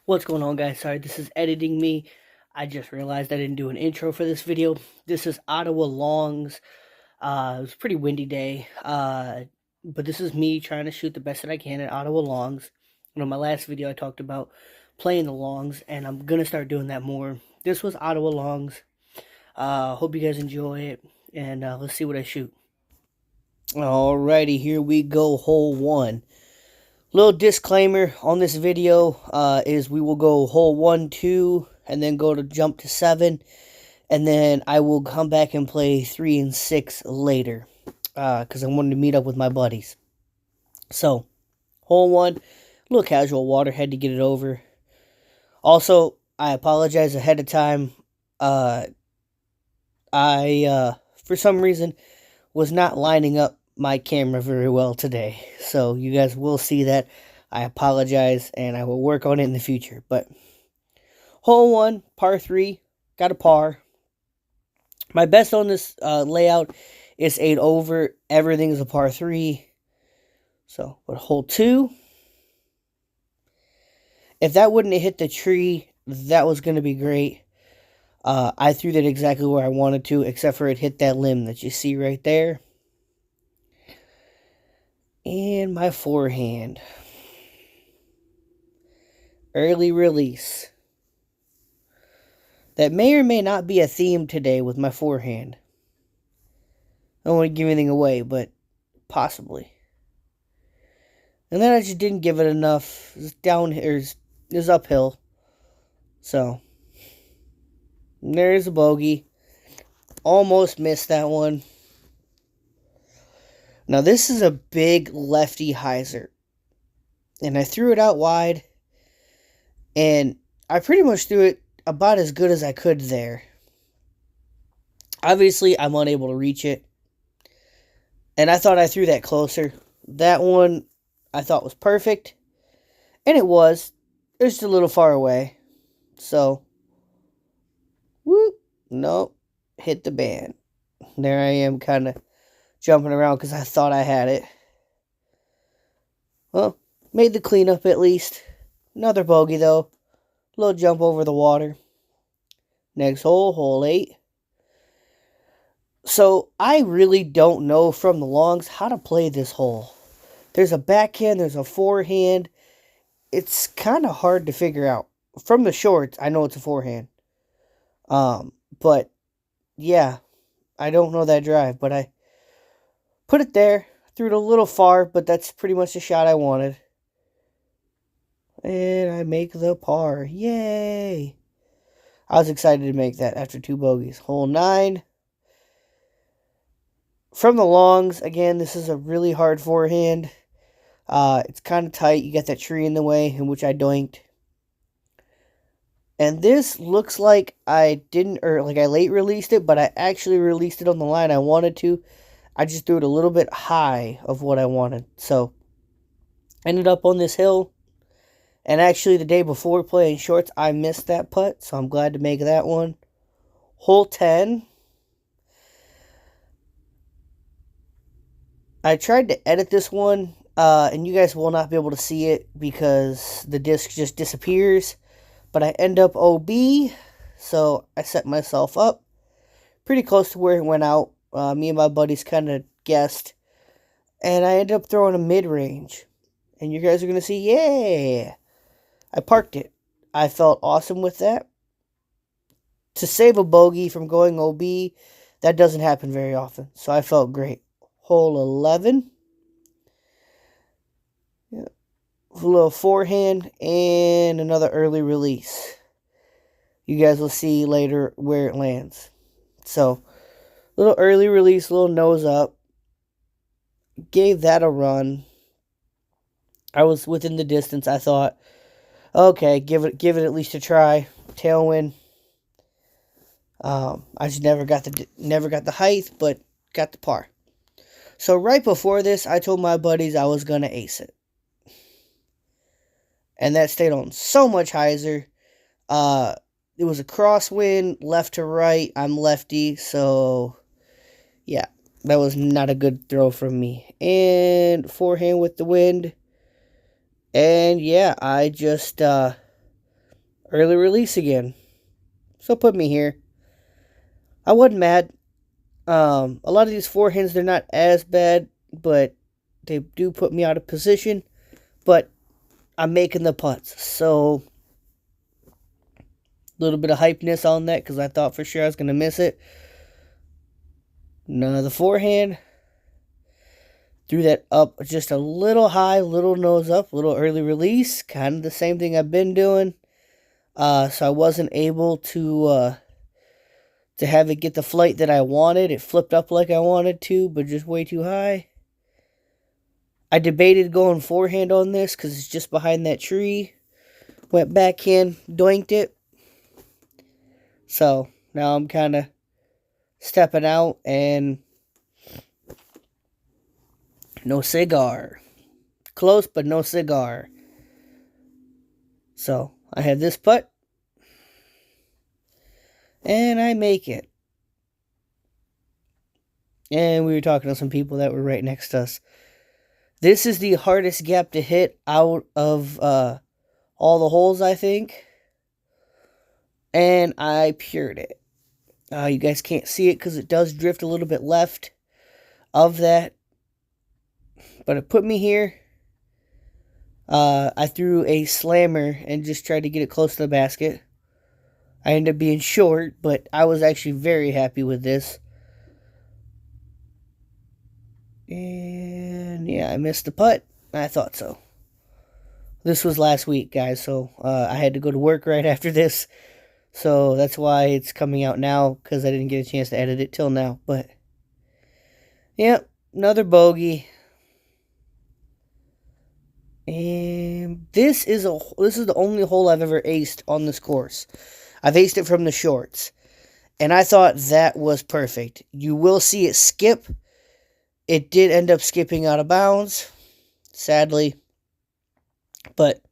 What's going on, guys? Sorry, this is editing me. I just realized I didn't do an intro for this video. This is Ottawa Longs. It was a pretty windy day, but this is me trying to shoot the best that I can at Ottawa Longs. In my last video, I talked about playing the longs, and I'm going to start doing that more. This was Ottawa Longs. Hope you guys enjoy it, and let's see what I shoot. Alrighty, here we go, hole one. Little disclaimer on this video is we will go hole 1, 2, and then go to jump to 7, and then I will come back and play 3 and 6 later because I wanted to meet up with my buddies. So, hole 1, a little casual water, had to get it over. Also, I apologize ahead of time. I for some reason, was not lining up my camera very well today. So you guys will see that. I apologize, and I will work on it in the future. But hole 1, par 3, got a par. My best on this layout is 8 over. Everything is a par 3. So, but hole 2, if that wouldn't have hit the tree, that was going to be great. I threw that exactly where I wanted to, except for it hit that limb that you see right there. And my forehand. Early release. That may or may not be a theme today with my forehand. I don't want to give anything away, but possibly. And then I just didn't give it enough. It's down here, it's uphill. So, there's a bogey. Almost missed that one. Now, this is a big lefty hyzer. And I threw it out wide. And I pretty much threw it about as good as I could there. Obviously, I'm unable to reach it. And I thought I threw that closer. That one, I thought was perfect. And it was. It was just a little far away. So, whoop, nope, hit the band. There I am, kind of jumping around because I thought I had it. Well, made the cleanup at least. Another bogey though. Little jump over the water. Next hole, hole 8. So, I really don't know from the longs how to play this hole. There's a backhand, there's a forehand. It's kind of hard to figure out. From the shorts, I know it's a forehand. But, yeah, I don't know that drive, but I put it there, threw it a little far, but that's pretty much the shot I wanted. And I make the par. Yay! I was excited to make that after 2 bogeys. Hole 9. From the longs, again, this is a really hard forehand. It's kind of tight. You got that tree in the way, in which I doinked. And this looks like I didn't, or like I late released it, but I actually released it on the line I wanted to. I just threw it a little bit high of what I wanted. So, ended up on this hill. And actually, the day before playing shorts, I missed that putt. So, I'm glad to make that one. Hole 10. I tried to edit this one. And you guys will not be able to see it because the disc just disappears. But I end up OB. So, I set myself up pretty close to where it went out. Me and my buddies kind of guessed. And I ended up throwing a mid-range. And you guys are going to see, yeah! I parked it. I felt awesome with that. To save a bogey from going OB, that doesn't happen very often. So I felt great. Hole 11. Yeah. A little forehand and another early release. You guys will see later where it lands. So, little early release, little nose up. Gave that a run. I was within the distance. I thought, okay, give it at least a try. Tailwind. I just never got the height, but got the par. So right before this, I told my buddies I was gonna ace it, and that stayed on so much hyzer. It was a crosswind, left to right. I'm lefty, so yeah, that was not a good throw from me. And forehand with the wind. And yeah, I just Early release again. So put me here. I wasn't mad. A lot of these forehands, they're not as bad, but they do put me out of position. But I'm making the putts, so a little bit of hypeness on that because I thought for sure I was going to miss it. No, the forehand, threw that up just a little high, little nose up, little early release, kind of the same thing I've been doing. So I wasn't able to have it get the flight that I wanted. It flipped up like I wanted to, but just way too high. I debated going forehand on this because it's just behind that tree. Went backhand, doinked it. So now I'm kind of stepping out and no cigar. Close, but no cigar. So I have this putt. And I make it. And we were talking to some people that were right next to us. This is the hardest gap to hit out of all the holes, I think. And I pured it. You guys can't see it because it does drift a little bit left of that. But it put me here. I threw a slammer and just tried to get it close to the basket. I ended up being short, but I was actually very happy with this. And yeah, I missed the putt. I thought so. This was last week, guys, so I had to go to work right after this. So that's why it's coming out now, because I didn't get a chance to edit it till now. But, yeah, another bogey. And this is the only hole I've ever aced on this course. I've aced it from the shorts. And I thought that was perfect. You will see it skip. It did end up skipping out of bounds, sadly. But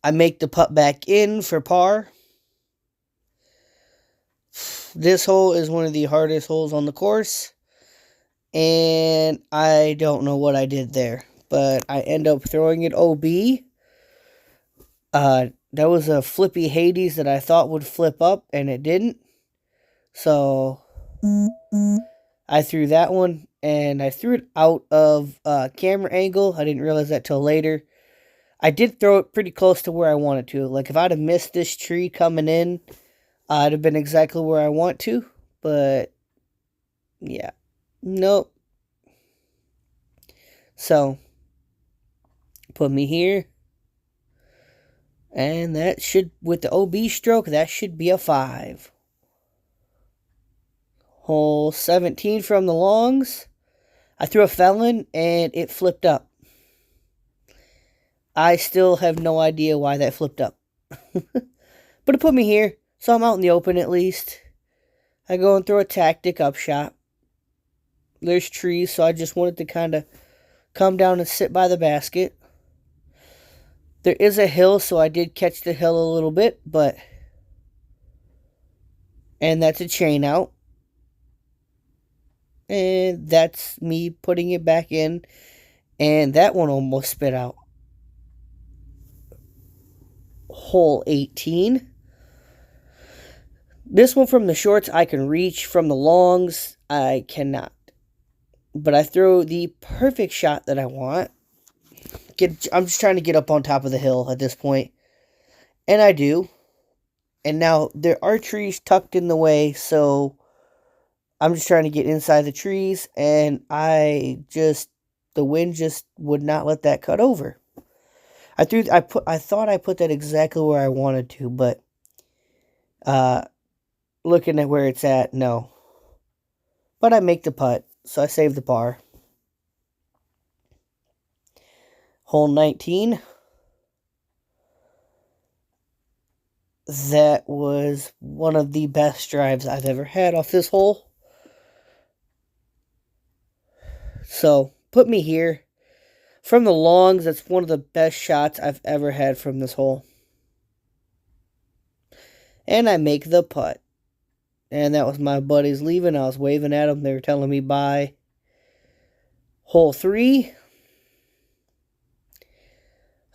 I make the putt back in for par. This hole is one of the hardest holes on the course. And I don't know what I did there. But I end up throwing it OB. That was a flippy Hades that I thought would flip up, and it didn't. So I threw that one, and I threw it out of camera angle. I didn't realize that till later. I did throw it pretty close to where I wanted to. Like, if I'd have missed this tree coming in, I'd have been exactly where I want to. But, yeah. Nope. So, put me here. And that should, with the OB stroke, that should be a 5. Hole 17 from the longs. I threw a felon and it flipped up. I still have no idea why that flipped up. But it put me here, so I'm out in the open at least. I go and throw a tactic up shot. There's trees, so I just wanted to kind of come down and sit by the basket. There is a hill, so I did catch the hill a little bit, but... And that's a chain out. And that's me putting it back in. And that one almost spit out. Hole 18. This one from the shorts I can reach. From the longs, I cannot. But I throw the perfect shot that I want. I'm just trying to get up on top of the hill at this point. And I do. And now there are trees tucked in the way, so I'm just trying to get inside the trees, and the wind just would not let that cut over. I thought I put that exactly where I wanted to, but looking at where it's at, no. But I make the putt, so I save the par. Hole 19. That was one of the best drives I've ever had off this hole. So, put me here. From the longs, that's one of the best shots I've ever had from this hole. And I make the putt. And that was my buddies leaving. I was waving at them. They were telling me bye. Hole 3.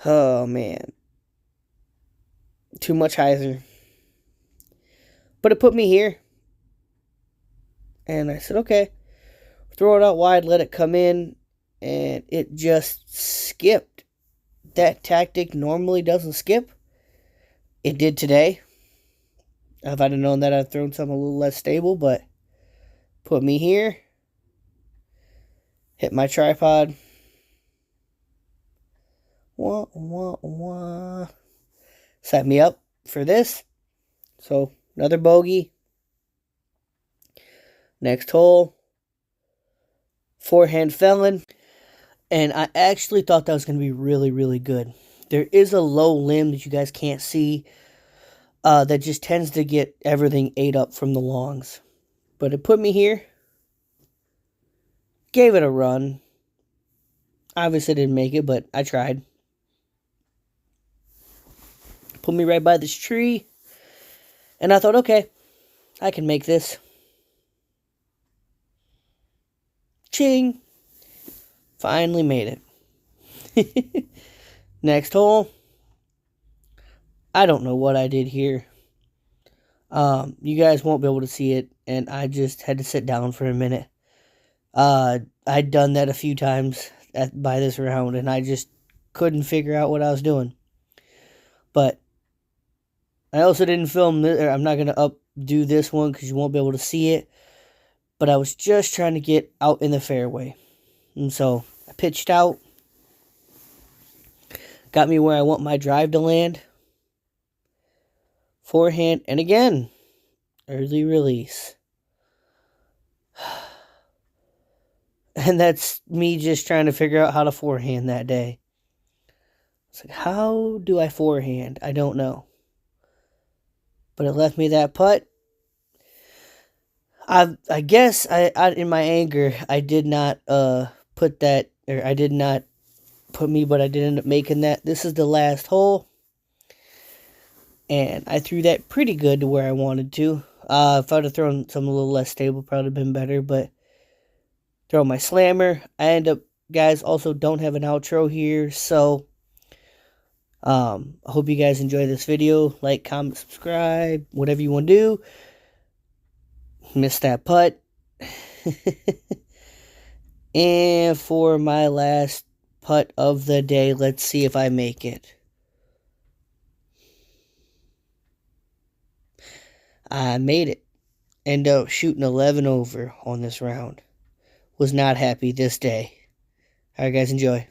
Oh, man. too much hyzer. But it put me here. And I said, okay, throw it out wide, let it come in, and it just skipped. That tactic normally doesn't skip. It did today. If I'd have known that, I'd have thrown something a little less stable, but put me here. Hit my tripod. Wah, wah, wah. Set me up for this. So, another bogey. Next hole. Forehand felon. And I actually thought that was going to be really, really good. There is a low limb that you guys can't see that just tends to get everything ate up from the longs. But it put me here. Gave it a run. Obviously didn't make it, but I tried. Put me right by this tree. And I thought, okay, I can make this. Ching. Finally made it. Next hole. I don't know what I did here. You guys won't be able to see it, and I just had to sit down for a minute. I'd done that a few times by this round, and I just couldn't figure out what I was doing. But I also didn't film this, or I'm not going to do this one because you won't be able to see it. But I was just trying to get out in the fairway. And so I pitched out. Got me where I want my drive to land. Forehand, and again, early release. And that's me just trying to figure out how to forehand that day. It's like, how do I forehand? I don't know. But it left me that putt. I guess I in my anger, I did not put that, or I did not put me, but I did end up making that. This is the last hole. And I threw that pretty good to where I wanted to. If I'd have thrown something a little less stable, probably have been better. But throw my slammer. I end up, guys, also don't have an outro here. So, I hope you guys enjoy this video. Like, comment, subscribe, whatever you want to do. Missed that putt. And for my last putt of the day, let's see if I make it. I made it. Ended up shooting 11 over on this round. Was not happy this day. Alright guys, enjoy.